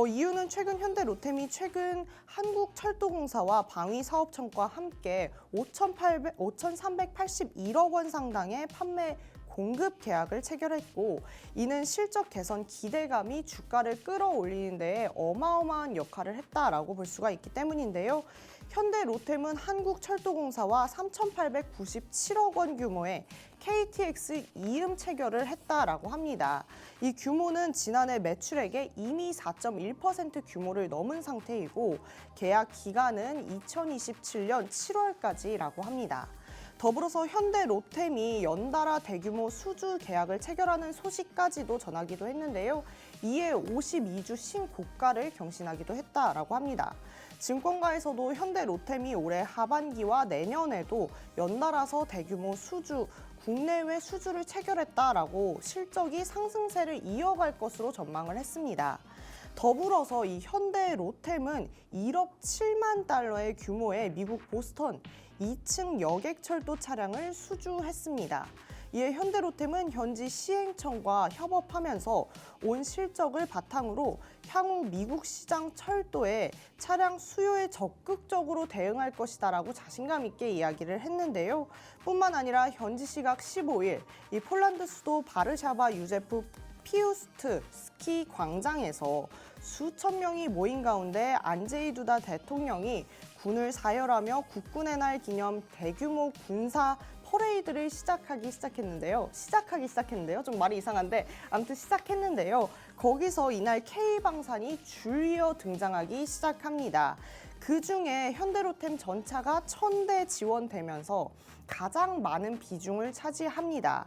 이유는 최근 현대 로템이 최근 한국철도공사와 방위사업청과 함께 5,381억 원 상당의 판매 공급 계약을 체결했고 이는 실적 개선 기대감이 주가를 끌어올리는 데에 어마어마한 역할을 했다라고 볼 수가 있기 때문인데요. 현대 로템은 한국철도공사와 3,897억 원 규모의 KTX 이음 체결을 했다라고 합니다. 이 규모는 지난해 매출액의 이미 4.1% 규모를 넘은 상태이고 계약 기간은 2027년 7월까지라고 합니다. 더불어서 현대 로템이 연달아 대규모 수주 계약을 체결하는 소식까지도 전하기도 했는데요. 이에 52주 신고가를 경신하기도 했다라고 합니다. 증권가에서도 현대 로템이 올해 하반기와 내년에도 연달아서 대규모 수주, 국내외 수주를 체결했다라고 실적이 상승세를 이어갈 것으로 전망을 했습니다. 더불어서 이 현대 로템은 1억 7만 달러의 규모의 미국 보스턴 2층 여객철도 차량을 수주했습니다. 이에 현대로템은 현지 시행청과 협업하면서 온 실적을 바탕으로 향후 미국 시장 철도에 차량 수요에 적극적으로 대응할 것이다라고 자신감 있게 이야기를 했는데요. 뿐만 아니라 현지 시각 15일 이 폴란드 수도 바르샤바 유제프 피우스트 스키 광장에서 수천 명이 모인 가운데 안제이 두다 대통령이 군을 사열하며 국군의 날 기념 대규모 군사 퍼레이드를 시작하기 시작했는데요. 좀 말이 이상한데 아무튼 시작했는데요. 거기서 이날 K방산이 줄이어 등장하기 시작합니다. 그중에 현대로템 전차가 1,000대 지원되면서 가장 많은 비중을 차지합니다.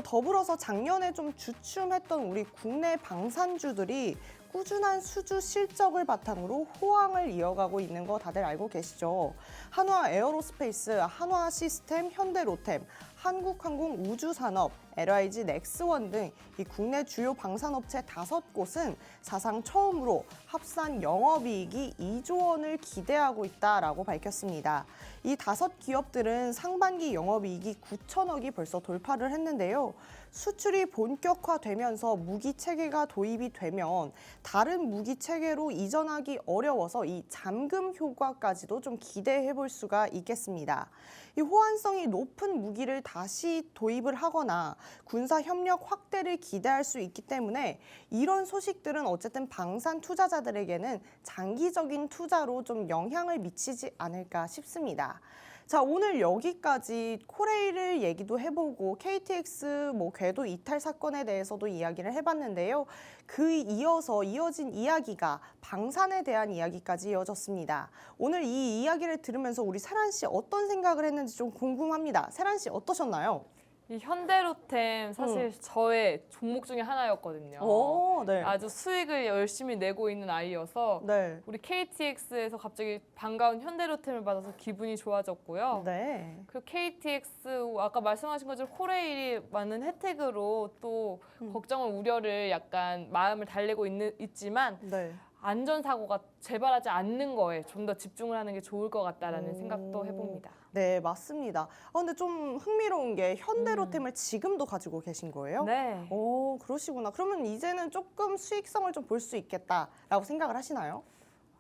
더불어서 작년에 좀 주춤했던 우리 국내 방산주들이 꾸준한 수주 실적을 바탕으로 호황을 이어가고 있는 거 다들 알고 계시죠? 한화 에어로스페이스, 한화 시스템, 현대로템, 한국항공 우주산업, LIG 넥스원 등 이 국내 주요 방산업체 5곳은 사상 처음으로 합산 영업이익이 2조 원을 기대하고 있다라고 밝혔습니다. 이 5기업들은 상반기 영업이익이 9천억이 벌써 돌파를 했는데요. 수출이 본격화되면서 무기 체계가 도입이 되면 다른 무기 체계로 이전하기 어려워서 이 잠금 효과까지도 좀 기대해 볼 수가 있겠습니다. 이 호환성이 높은 무기를 다시 도입을 하거나 군사 협력 확대를 기대할 수 있기 때문에 이런 소식들은 어쨌든 방산 투자자들에게는 장기적인 투자로 좀 영향을 미치지 않을까 싶습니다. 자, 오늘 여기까지 코레일을 얘기도 해보고 KTX 궤도 이탈 사건에 대해서도 이야기를 해봤는데요. 그 이어진 이야기가 방산에 대한 이야기까지 이어졌습니다. 오늘 이 이야기를 들으면서 우리 세란 씨 어떤 생각을 했는지 좀 궁금합니다. 세란 씨 어떠셨나요? 이 현대로템 사실 저의 종목 중에 하나였거든요. 오, 네. 아주 수익을 열심히 내고 있는 아이여서 네. 우리 KTX에서 갑자기 반가운 현대로템을 받아서 기분이 좋아졌고요. 네. 그리고 KTX 아까 말씀하신 것처럼 코레일이 많은 혜택으로 또 걱정을 우려를 약간 마음을 달래고 있지만 네. 안전사고가 재발하지 않는 거에 좀 더 집중을 하는 게 좋을 것 같다라는 생각도 해봅니다. 네, 맞습니다. 근데 좀 흥미로운 게 현대로템을 지금도 가지고 계신 거예요? 네. 오, 그러시구나. 그러면 이제는 조금 수익성을 좀 볼 수 있겠다라고 생각을 하시나요?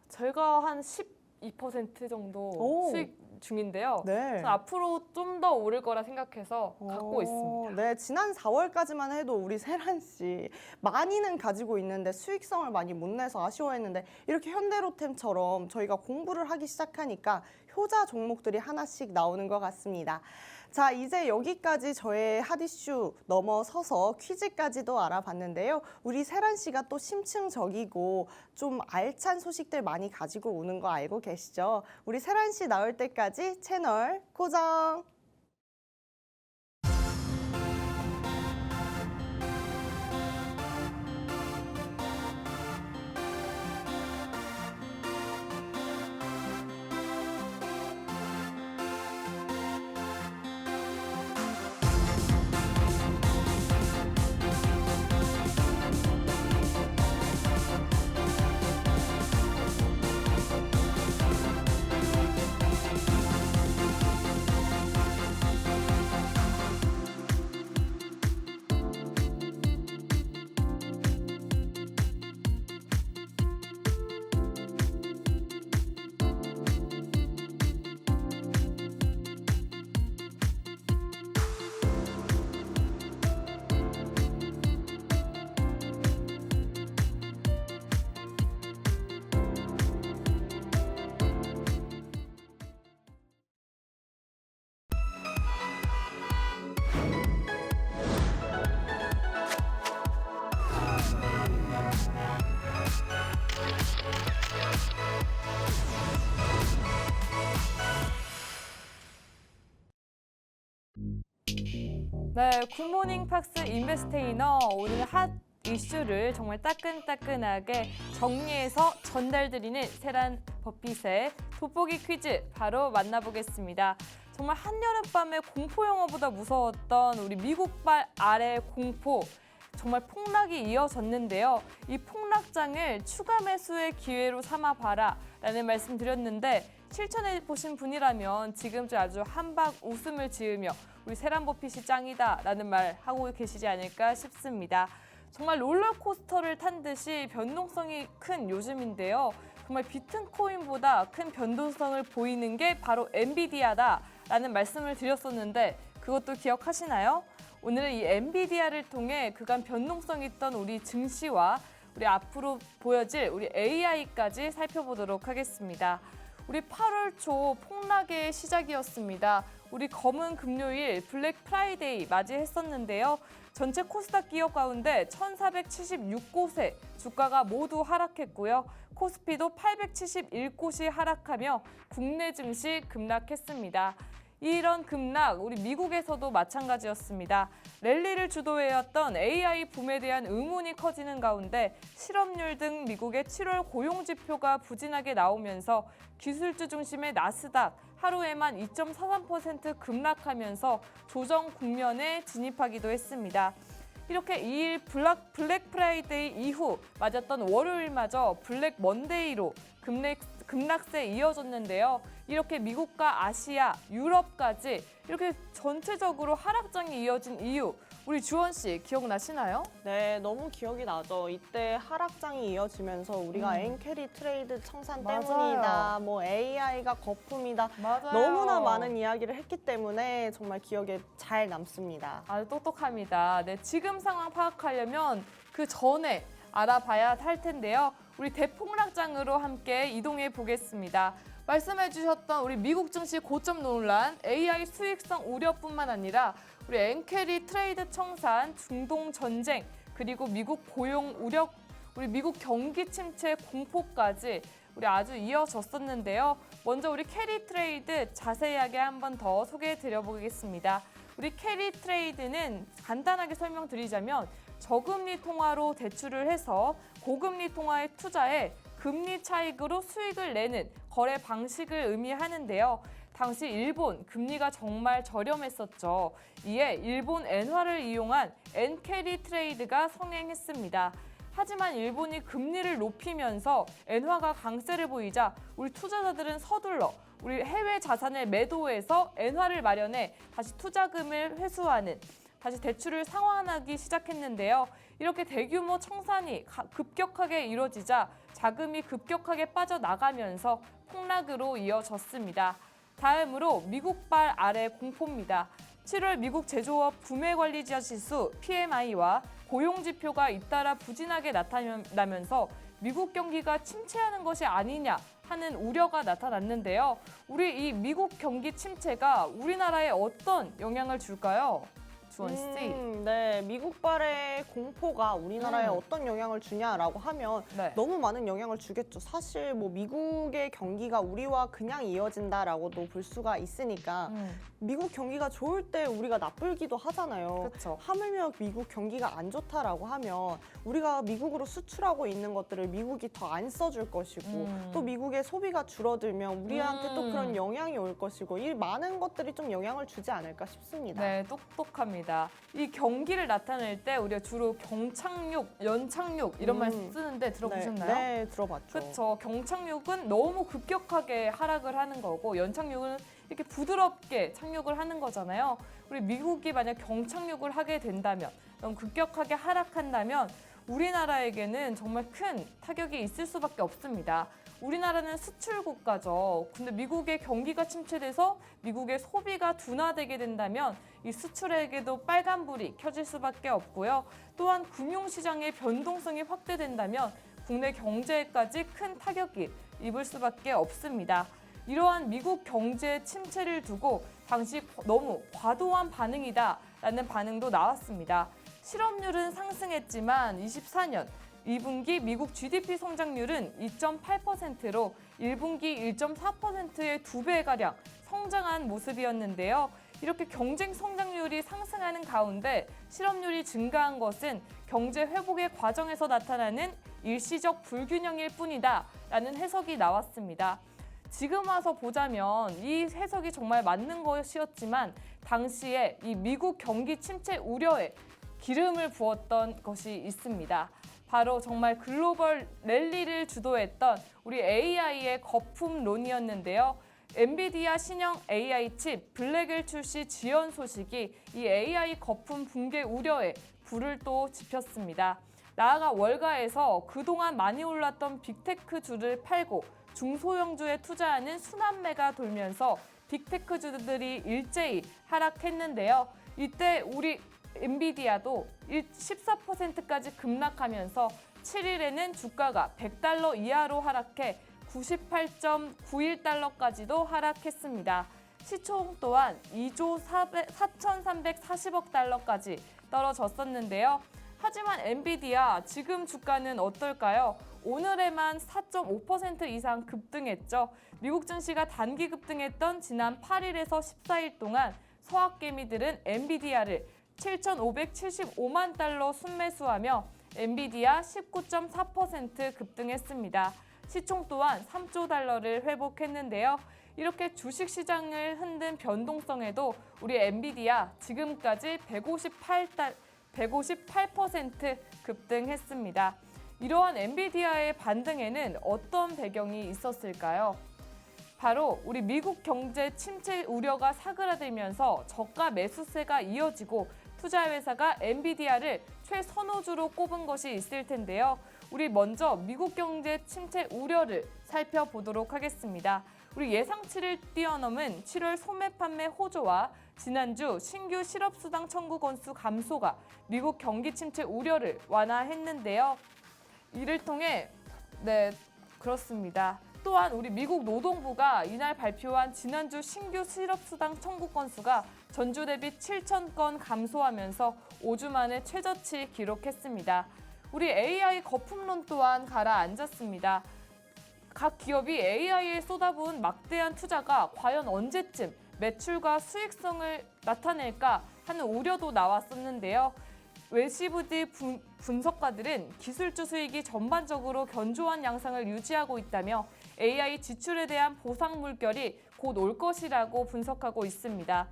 제가 한 12% 정도 오. 수익 중인데요. 네. 저는 앞으로 좀 더 오를 거라 생각해서 갖고 있습니다. 네, 지난 4월까지만 해도 우리 세란 씨 많이는 가지고 있는데 수익성을 많이 못 내서 아쉬워했는데 이렇게 현대로템처럼 저희가 공부를 하기 시작하니까 효자 종목들이 하나씩 나오는 것 같습니다. 자, 이제 여기까지 저의 핫이슈 넘어서서 퀴즈까지도 알아봤는데요. 우리 세란 씨가 또 심층적이고 좀 알찬 소식들 많이 가지고 오는 거 알고 계시죠? 우리 세란 씨 나올 때까지 채널 고정! 네, 굿모닝 팍스 인베스테이너 오늘 핫 이슈를 정말 따끈따끈하게 정리해서 전달드리는 세란 버핏의 돋보기 퀴즈 바로 만나보겠습니다. 정말 한여름밤에 공포 영화보다 무서웠던 우리 미국발 아래 공포 정말 폭락이 이어졌는데요. 이 폭락장을 추가 매수의 기회로 삼아봐라 라는 말씀 드렸는데 실천해 보신 분이라면 지금쯤 아주 한박 웃음을 지으며 우리 세란버핏이 짱이다 라는 말 하고 계시지 않을까 싶습니다. 정말 롤러코스터를 탄 듯이 변동성이 큰 요즘인데요. 정말 비트코인보다 큰 변동성을 보이는 게 바로 엔비디아다 라는 말씀을 드렸었는데 그것도 기억하시나요? 오늘은 이 엔비디아를 통해 그간 변동성 있던 우리 증시와 우리 앞으로 보여질 우리 AI까지 살펴보도록 하겠습니다. 우리 8월 초 폭락의 시작이었습니다. 우리 검은 금요일 블랙 프라이데이 맞이했었는데요. 전체 코스닥 기업 가운데 1,476곳의 주가가 모두 하락했고요. 코스피도 871곳이 하락하며 국내 증시 급락했습니다. 이런 급락 우리 미국에서도 마찬가지였습니다. 랠리를 주도해왔던 AI 붐에 대한 의문이 커지는 가운데 실업률 등 미국의 7월 고용 지표가 부진하게 나오면서 기술주 중심의 나스닥 하루에만 2.43% 급락하면서 조정 국면에 진입하기도 했습니다. 이렇게 2일 블랙 프라이데이 이후 맞았던 월요일마저 블랙 먼데이로 급락세 이어졌는데요. 이렇게 미국과 아시아, 유럽까지 이렇게 전체적으로 하락장이 이어진 이유 우리 주원 씨 기억나시나요? 네, 너무 기억이 나죠. 이때 하락장이 이어지면서 우리가 엔캐리 트레이드 청산 맞아요. 때문이다, 뭐 AI가 거품이다, 맞아요. 너무나 많은 이야기를 했기 때문에 정말 기억에 잘 남습니다. 아주 똑똑합니다. 네, 지금 상황 파악하려면 그 전에 알아봐야 할 텐데요. 우리 대폭락장으로 함께 이동해 보겠습니다. 말씀해 주셨던 우리 미국 증시 고점 논란, AI 수익성 우려뿐만 아니라 우리 엔캐리 트레이드 청산, 중동 전쟁, 그리고 미국 고용 우려, 우리 미국 경기 침체 공포까지 우리 아주 이어졌었는데요. 먼저 우리 캐리 트레이드 자세하게 한 번 더 소개해 드려보겠습니다. 우리 캐리 트레이드는 간단하게 설명드리자면 저금리 통화로 대출을 해서 고금리 통화에 투자해 금리 차익으로 수익을 내는 거래 방식을 의미하는데요. 당시 일본 금리가 정말 저렴했었죠. 이에 일본 엔화를 이용한 엔캐리 트레이드가 성행했습니다. 하지만 일본이 금리를 높이면서 엔화가 강세를 보이자 우리 투자자들은 서둘러 우리 해외 자산을 매도해서 엔화를 마련해 다시 투자금을 회수하는, 다시 대출을 상환하기 시작했는데요. 이렇게 대규모 청산이 급격하게 이루어지자 자금이 급격하게 빠져나가면서 폭락으로 이어졌습니다. 다음으로 미국발 아래 공포입니다. 7월 미국 제조업 구매관리지수 PMI와 고용지표가 잇따라 부진하게 나타나면서 미국 경기가 침체하는 것이 아니냐 하는 우려가 나타났는데요. 우리 이 미국 경기 침체가 우리나라에 어떤 영향을 줄까요? 주원 씨. 네, 미국발의 공포가 우리나라에 음. 어떤 영향을 주냐라고 하면 네. 너무 많은 영향을 주겠죠. 사실 뭐 미국의 경기가 우리와 그냥 이어진다라고도 볼 수가 있으니까 미국 경기가 좋을 때 우리가 나쁘기도 하잖아요. 그렇죠. 하물며 미국 경기가 안 좋다라고 하면 우리가 미국으로 수출하고 있는 것들을 미국이 더 안 써줄 것이고 또 미국의 소비가 줄어들면 우리한테 또 그런 영향이 올 것이고 이 많은 것들이 좀 영향을 주지 않을까 싶습니다. 네, 똑똑합니다. 이 경기를 나타낼 때 우리가 주로 경착륙, 연착륙 이런 말 쓰는데 들어보셨나요? 네, 들어봤죠. 그렇죠. 경착륙은 너무 급격하게 하락을 하는 거고 연착륙은 이렇게 부드럽게 착륙을 하는 거잖아요. 우리 미국이 만약 경착륙을 하게 된다면, 너무 급격하게 하락한다면 우리나라에게는 정말 큰 타격이 있을 수밖에 없습니다. 우리나라는 수출 국가죠. 근데 미국의 경기가 침체돼서 미국의 소비가 둔화되게 된다면 이 수출에게도 빨간불이 켜질 수밖에 없고요. 또한 금융시장의 변동성이 확대된다면 국내 경제에까지 큰 타격이 입을 수밖에 없습니다. 이러한 미국 경제 침체를 두고 당시 너무 과도한 반응이다라는 반응도 나왔습니다. 실업률은 상승했지만 24년 2분기 미국 GDP 성장률은 2.8%로 1분기 1.4%의 2배가량 성장한 모습이었는데요. 이렇게 경쟁 성장률이 상승하는 가운데 실업률이 증가한 것은 경제 회복의 과정에서 나타나는 일시적 불균형일 뿐이다 라는 해석이 나왔습니다. 지금 와서 보자면 이 해석이 정말 맞는 것이었지만 당시에 이 미국 경기 침체 우려에 기름을 부었던 것이 있습니다. 바로 정말 글로벌 랠리를 주도했던 우리 AI의 거품론이었는데요. 엔비디아 신형 AI 칩 블랙엘 출시 지연 소식이 이 AI 거품 붕괴 우려에 불을 또 지폈습니다. 나아가 월가에서 그동안 많이 올랐던 빅테크주를 팔고 중소형주에 투자하는 순환매가 돌면서 빅테크주들이 일제히 하락했는데요. 이때 우리 엔비디아도 14%까지 급락하면서 7일에는 주가가 $100 이하로 하락해 98.91달러까지도 하락했습니다. 시총 또한 2조 4,340억 달러까지 떨어졌었는데요. 하지만 엔비디아 지금 주가는 어떨까요? 오늘에만 4.5% 이상 급등했죠. 미국 증시가 단기 급등했던 지난 8일에서 14일 동안 서학개미들은 엔비디아를 7,575만 달러 순매수하며 엔비디아 19.4% 급등했습니다. 시총 또한 3조 달러를 회복했는데요. 이렇게 주식시장을 흔든 변동성에도 우리 엔비디아 지금까지 158% 급등했습니다. 이러한 엔비디아의 반등에는 어떤 배경이 있었을까요? 바로 우리 미국 경제 침체 우려가 사그라들면서 저가 매수세가 이어지고 투자회사가 엔비디아를 최선호주로 꼽은 것이 있을 텐데요. 우리 먼저 미국 경제 침체 우려를 살펴보도록 하겠습니다. 우리 예상치를 뛰어넘은 7월 소매 판매 호조와 지난주 신규 실업수당 청구 건수 감소가 미국 경기 침체 우려를 완화했는데요. 이를 통해 네, 그렇습니다. 또한 우리 미국 노동부가 이날 발표한 지난주 신규 실업수당 청구 건수가 전주 대비 7,000건 감소하면서 5주 만에 최저치 기록했습니다. 우리 AI 거품론 또한 가라앉았습니다. 각 기업이 AI에 쏟아부은 막대한 투자가 과연 언제쯤 매출과 수익성을 나타낼까 하는 우려도 나왔었는데요. 웨시브드 분석가들은 기술주 수익이 전반적으로 견조한 양상을 유지하고 있다며 AI 지출에 대한 보상 물결이 곧 올 것이라고 분석하고 있습니다.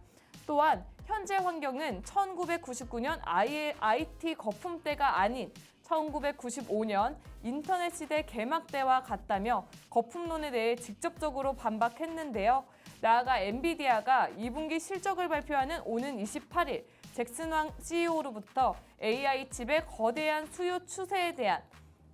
또한 현재 환경은 1999년 IT 거품 때가 아닌 1995년 인터넷 시대 개막 때와 같다며 거품론에 대해 직접적으로 반박했는데요. 나아가 엔비디아가 2분기 실적을 발표하는 오는 28일 잭슨 CEO로부터 AI 칩의 거대한 수요 추세에 대한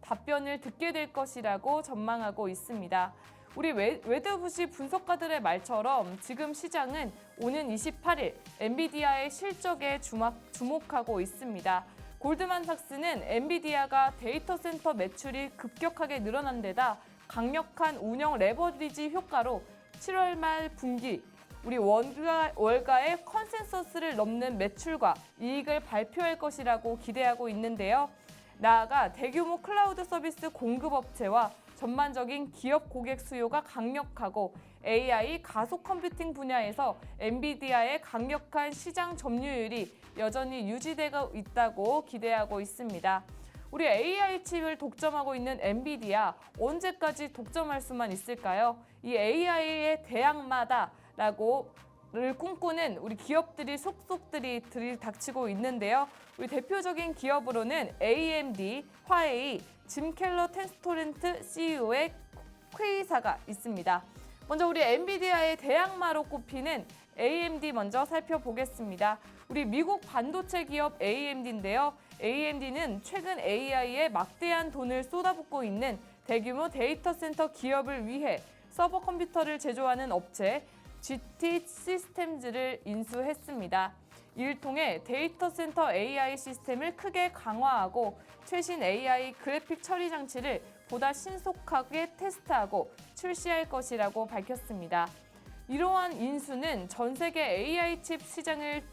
답변을 듣게 될 것이라고 전망하고 있습니다. 우리 웨드부시 분석가들의 말처럼 지금 시장은 오는 28일 엔비디아의 실적에 주목하고 있습니다. 골드만삭스는 엔비디아가 데이터 센터 매출이 급격하게 늘어난 데다 강력한 운영 레버리지 효과로 7월 말 분기 우리 월가의 컨센서스를 넘는 매출과 이익을 발표할 것이라고 기대하고 있는데요. 나아가 대규모 클라우드 서비스 공급업체와 전반적인 기업 고객 수요가 강력하고 AI 가속 컴퓨팅 분야에서 엔비디아의 강력한 시장 점유율이 여전히 유지되고 있다고 기대하고 있습니다. 우리 AI 칩을 독점하고 있는 엔비디아 언제까지 독점할 수만 있을까요? 이 AI의 대항마다라고 를 꿈꾸는 우리 기업들이 속속들이 들이닥치고 있는데요. 우리 대표적인 기업으로는 AMD, 화웨이, 짐 켈러 텐스토렌트 CEO의 퀘이사가 있습니다. 먼저 우리 엔비디아의 대항마로 꼽히는 AMD 먼저 살펴보겠습니다. 우리 미국 반도체 기업 AMD인데요. AMD는 최근 AI에 막대한 돈을 쏟아붓고 있는 대규모 데이터 센터 기업을 위해 서버 컴퓨터를 제조하는 업체 GT 시스템즈를 인수했습니다. 이를 통해 데이터 센터 AI 시스템을 크게 강화하고 최신 AI 그래픽 처리 장치를 보다 신속하게 테스트하고 출시할 것이라고 밝혔습니다. 이러한 인수는 전 세계 AI 칩 시장을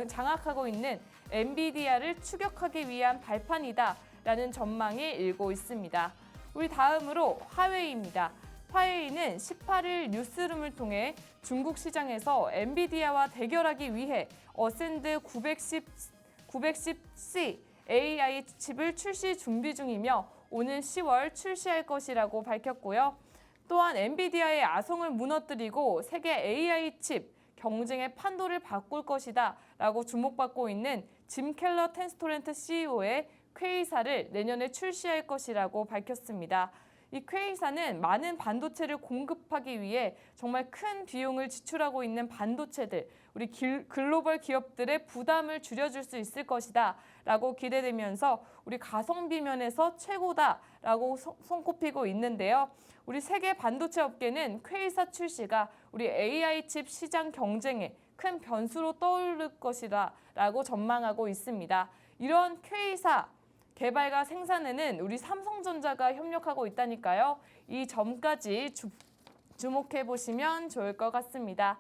장악하고 있는 엔비디아를 추격하기 위한 발판이다라는 전망이 일고 있습니다. 우리 다음으로 화웨이입니다. 화웨이는 18일 뉴스룸을 통해 중국 시장에서 엔비디아와 대결하기 위해 어센드 910C AI 칩을 출시 준비 중이며 오는 10월 출시할 것이라고 밝혔고요. 또한 엔비디아의 아성을 무너뜨리고 세계 AI 칩 경쟁의 판도를 바꿀 것이다 라고 주목받고 있는 짐 켈러 텐스토렌트 CEO의 퀘이사를 내년에 출시할 것이라고 밝혔습니다. 이 퀘이사는 많은 반도체를 공급하기 위해 정말 큰 비용을 지출하고 있는 반도체들, 우리 글로벌 기업들의 부담을 줄여줄 수 있을 것이다 라고 기대되면서 우리 가성비 면에서 최고다 라고 손꼽히고 있는데요. 우리 세계 반도체 업계는 퀘이사 출시가 우리 AI 칩 시장 경쟁에 큰 변수로 떠오를 것이다 라고 전망하고 있습니다. 이런 퀘이사 개발과 생산에는 우리 삼성전자가 협력하고 있다니까요. 이 점까지 주목해 보시면 좋을 것 같습니다.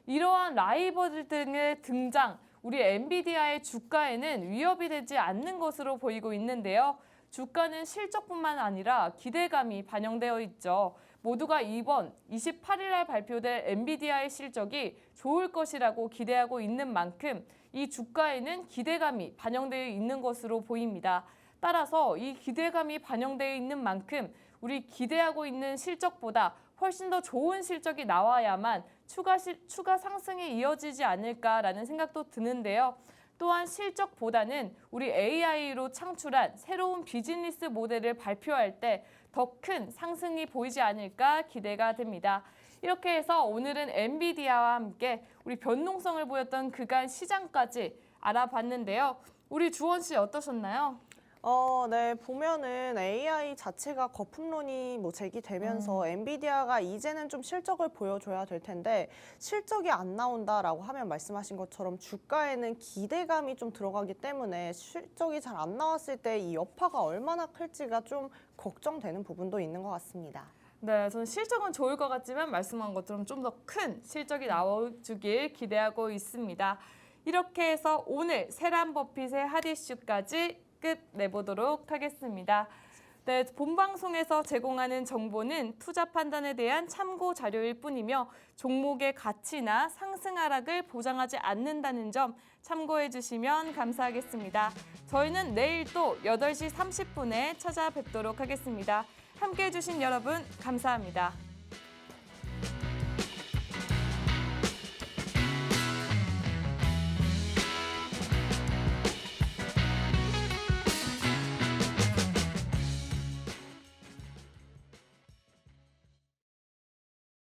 이러한 라이벌 등의 등장, 우리 엔비디아의 주가에는 위협이 되지 않는 것으로 보이고 있는데요. 주가는 실적뿐만 아니라 기대감이 반영되어 있죠. 모두가 이번 28일 날 발표될 엔비디아의 실적이 좋을 것이라고 기대하고 있는 만큼 이 주가에는 기대감이 반영되어 있는 것으로 보입니다. 따라서 이 기대감이 반영되어 있는 만큼 우리 기대하고 있는 실적보다 훨씬 더 좋은 실적이 나와야만 추가 상승이 이어지지 않을까라는 생각도 드는데요. 또한 실적보다는 우리 AI로 창출한 새로운 비즈니스 모델을 발표할 때 더 큰 상승이 보이지 않을까 기대가 됩니다. 이렇게 해서 오늘은 엔비디아와 함께 우리 변동성을 보였던 그간 시장까지 알아봤는데요. 우리 주원 씨 어떠셨나요? 네, 보면은 AI 자체가 거품론이 제기되면서 엔비디아가 이제는 좀 실적을 보여줘야 될 텐데 실적이 안 나온다라고 하면 말씀하신 것처럼 주가에는 기대감이 좀 들어가기 때문에 실적이 잘 안 나왔을 때 이 여파가 얼마나 클지가 좀 걱정되는 부분도 있는 것 같습니다. 네, 저는 실적은 좋을 것 같지만 말씀한 것처럼 좀 더 큰 실적이 나와주길 기대하고 있습니다. 이렇게 해서 오늘 세란 버핏의 핫 이슈까지 끝내보도록 하겠습니다. 네, 본방송에서 제공하는 정보는 투자 판단에 대한 참고 자료일 뿐이며 종목의 가치나 상승 하락을 보장하지 않는다는 점 참고해 주시면 감사하겠습니다. 저희는 내일 또 8시 30분에 찾아뵙도록 하겠습니다. 함께해 주신 여러분 감사합니다.